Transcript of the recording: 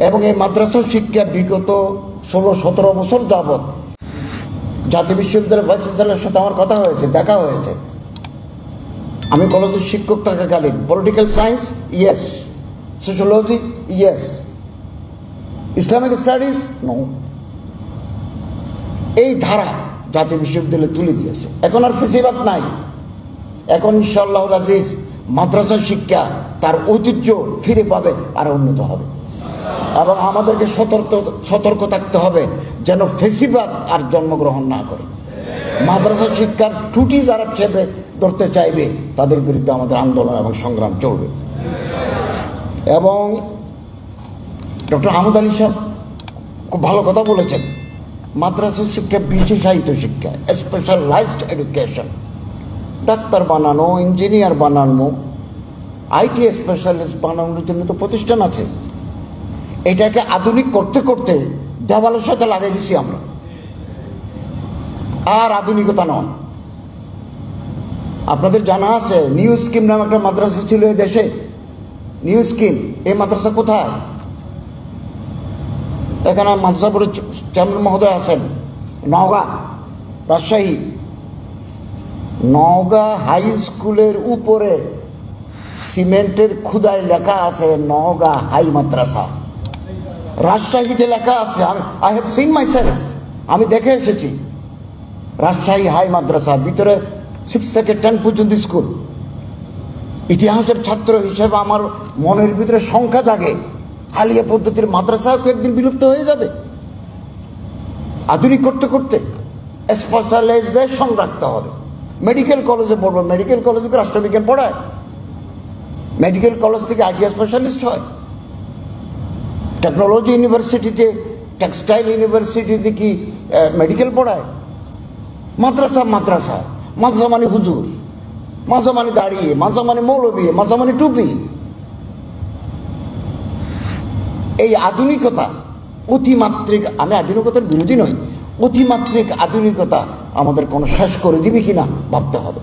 এবং এই মাদ্রাসা শিক্ষা বিগত 16-17 বছর যাবৎ জাতীয় বিশ্ববিদ্যালয়ের ভাইস চ্যান্সেলরের সাথে আমার কথা হয়েছে, দেখা হয়েছে। আমি কলেজের শিক্ষক থাকাকালীন political science yes, sociology yes, Islamic studies no, এই ধারা জাতীয় বিশ্ববিদ্যালয়ে তুলে দিয়েছে। এখন আর ফেসিবাদ নাই। এখন ইনশাআল্লাহুল আজিজ মাদ্রাসা শিক্ষা তার ঐতিহ্য ফিরে পাবে আর উন্নত হবে। এবং আমাদেরকে সতর্ক থাকতে হবে যেন ফেসিবাদ আর জন্মগ্রহণ না করে। মাদ্রাসা শিক্ষার ত্রুটি যারা চেপে ধরতে চাইবে তাদের বিরুদ্ধে আমাদের আন্দোলন এবং সংগ্রাম চলবে। এবং ডক্টর হামিদ আলী সাহেব খুব ভালো কথা বলেছেন, মাদ্রাসা শিক্ষা বিশেষায়িত শিক্ষা, স্পেশালাইজড এডুকেশন। ডাক্তার বানানো, ইঞ্জিনিয়ার বানানো, আইটি স্পেশালিস্ট বানানোর জন্য তো প্রতিষ্ঠান আছে। এটাকে আধুনিক করতে করতে দেওয়ালের সাথে লাগাই দিছি আমরা, আর আধুনিকতা নয়। আপনাদের জানা আছে নিউ স্কিম নামে একটা মাদ্রাসা ছিল এই দেশে, নিউ স্কিম। এই মাদ্রাসা কোথায়? এখানে মাদ্রাসা বোর্ডের চেয়ারম্যান মহোদয় আছেন, নওগাঁ, রাজশাহী। নওগাঁ হাই স্কুলের উপরে সিমেন্টের খুদায় লেখা আছে নওগাঁ হাই মাদ্রাসা। রাজশাহীতে লেখা আছে, I have seen my self, আমি দেখে এসেছি। রাজশাহী হাই মাদ্রাসা, ভিতরে 6 থেকে 10 পর্যন্ত স্কুল। ইতিহাসের ছাত্র হিসেবে আমার মনের ভিতরে সংখ্যা জাগে, হালিয়া পদ্ধতির মাদ্রাসাও একদিন বিলুপ্ত হয়ে যাবে। আধুনিক করতে করতে স্পেশালাইজেশন রাখতে হবে। মেডিকেল কলেজে পড়বো, মেডিকেল কলেজে রাষ্ট্রবিজ্ঞান পড়ায়, মেডিকেল কলেজ থেকে আইটি স্পেশালিস্ট হয়। টেকনোলজি ইউনিভার্সিটিতে, টেক্সটাইল ইউনিভার্সিটিতে কি মেডিকেল পড়ায়? মাদ্রাসা মাদ্রাসা, মাদ্রাসা মানে হুজুর, মাদ্রাসা মানে দাঁড়িয়ে, মাদ্রাসা মানে মৌলবী, মাদ্রাসা মানে টুপি। এই আধুনিকতা অতিমাত্রিক, আমি আধুনিকতার বিরোধী নই, অতিমাত্রিক আধুনিকতা আমাদের কোনো শেষ করে দিবে কিনা ভাবতে হবে।